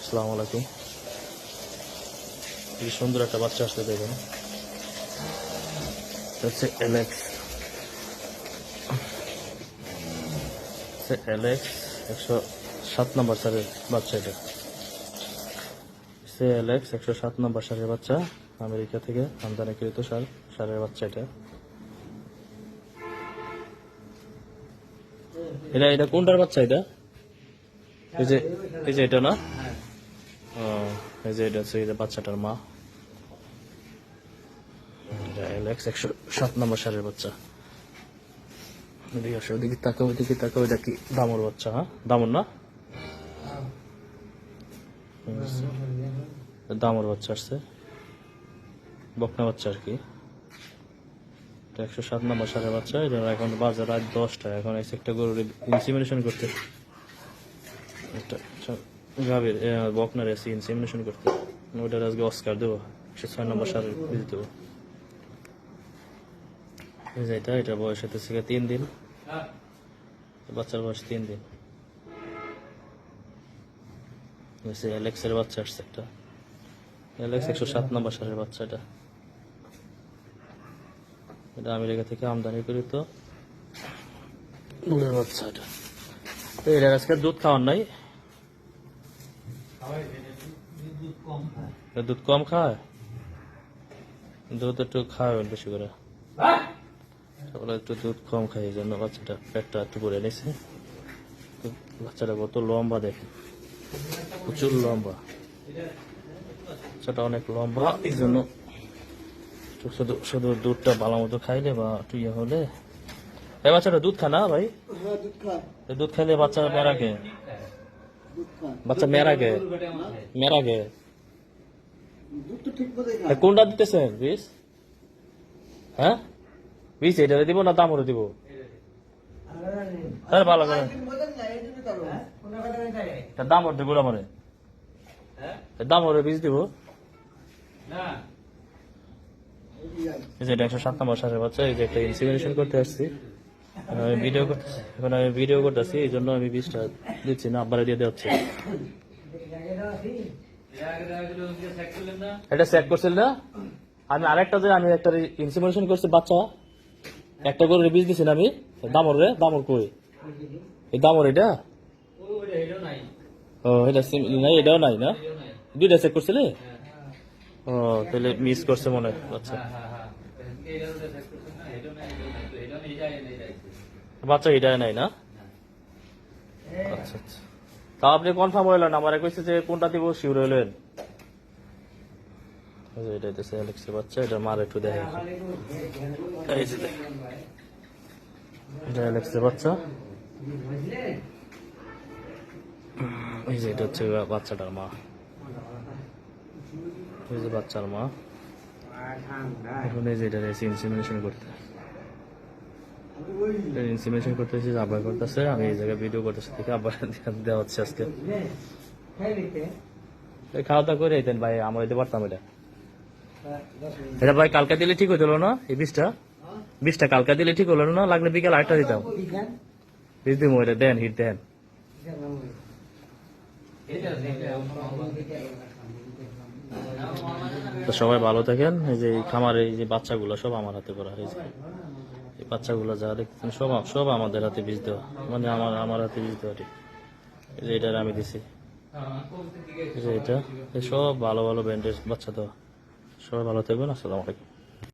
আসসালামু আলাইকুম। কি সুন্দর একটা বাচ্চা আসলে দেখুন, হচ্ছে এলেক্স। এলেক্স 107 নম্বর সারের বাচ্চা। এটা সে এলেক্স 107 নম্বর সারের বাচ্চা, আমেরিকা থেকে আমদানিকৃত সারের বাচ্চা। এটা এটা কোনটার বাচ্চা? এটা এই যে এটা না? এই যে এটা হচ্ছে বাচ্চাটার মা। এলেক্স 107 নম্বর সারের বাচ্চা। ওদিকে তাকাও, ওইদিকে তাকাও। এটা কি দামর বাচ্চা? হ্যাঁ, দামর না, দামর বাচ্চা আসছে, বকনা বাচ্চা আর কি। 107 নম্বর সারের বাচ্চা। এটা এখন বাজে রাত 10টা। এখন এসে একটা গরুর ইনসিমিনেশন করতে, একটা গাভীর বকনার এসে ইনসিমিনেশন করতে। ওইটার আজকে অস্কার দেবো, 106 নম্বর সারের বীজ দেবো। এটা বয়স হতেছে 3 দিন, বাচ্চার বয়স 3 দিন। এলেক্সের বাচ্চা আসছে একটা, এলেক্স 107 নম্বর সারের বাচ্চা। এটা আমেরিকা থেকে আমদানি করিত দুধের বাচ্চা। এটা আজকে দুধ খাওয়ার নাই, দুধ কম খায়, দুধ একটু খায় বেশি করে, একটু দুধ কম খায়, এই জন্য বাচ্চাটা পেটটা একটু পরে নিছে। বাচ্চাটা কত লম্বা দেখে, প্রচুর লম্বা, বাচ্চাটা অনেক লম্বা। এই জন্য শুধু দুধটা ভালো মতো খাইলে বা একটু ইয়ে হলে। এই বাচ্চাটা দুধ খায় না ভাই? দুধ খাইলে বাচ্চা মেরাকে, বাচ্চা মেরাকে, মেরাকে। কোনটা দিতেছেন বিষ? হ্যাঁ, বিষ এটা দিব না দামরে দিব? হ্যাঁ, ভালো করে দামর দিব, দামরে দামরে বীজ দিব। এই যে 107 নম্বর সারের বাচ্চা। এই যে একটা ইনসিমিনেশন করতে আসছি, আমি ভিডিও করতেছি, এই জন্য আমি বীজটা দিচ্ছি না, আব্বারে দিয়ে দেওয়া হচ্ছে। এটা চেক করছিল না? আমি আরেকটা যে আমি একটা ইনসিমিনেশন করছি বাচ্চা, একটা করে বীজ দিছি না আমি। দামর রে, দামর কই? এই দামর এটা? ও এটা নাই, এটাও নাই না? দুইটা চেক করছিলে? ও তাহলে মিস করছে মনে হয় বাচ্চা। বাচ্চা এটা নাই না? আচ্ছা আচ্ছা, তা আপনি কনফার্ম হইলেন? আমার কইছে যে কোনটা দিব, শিওর হইলেন? এটা হচ্ছে এলেক্সের বাচ্চা। এটা মার একটু দেখে, এই যে এটা এলেক্সের বাচ্চা। এই যে এটা হচ্ছে বাচ্চাটার মা, এই যে বাচ্চার মা। এখন এই যে এটা ইনসিমিনেশন করতে, ইনসিমিনেশন করতেছি, আবার করতেছে। আমি এই জায়গায় ভিডিও করতেছি থেকে আবার দেওয়া হচ্ছে আজকে। খাওয়া দাওয়া করে আইতেন ভাই, আমরা দিতে পারতাম এটা। এটা ভাই কালকে দিলে ঠিক হইতো না? এই বীজটা কালকে দিলে ঠিক হলো না? লাগলে বিকাল 8টা দিতাম। বীজ দিব, এটা দেন, হিট দেন। তো সবাই ভালো থাকেন। এই যে খামার, এই যে বাচ্চাগুলো সব আমার হাতে করা হয়েছে। এই বাচ্চাগুলো যারা দেখতেছেন সব আমাদের হাতে বীজ দেওয়া, মানে আমার হাতে বীজ দেওয়া। ঠিক এই যে এটা আমি দিছি, এই যে এটা সব ভালো ভালো ব্র্যান্ডের বাচ্চা দেওয়া। সবাই ভালো থাকবেন। আসসালামু আলাইকুম।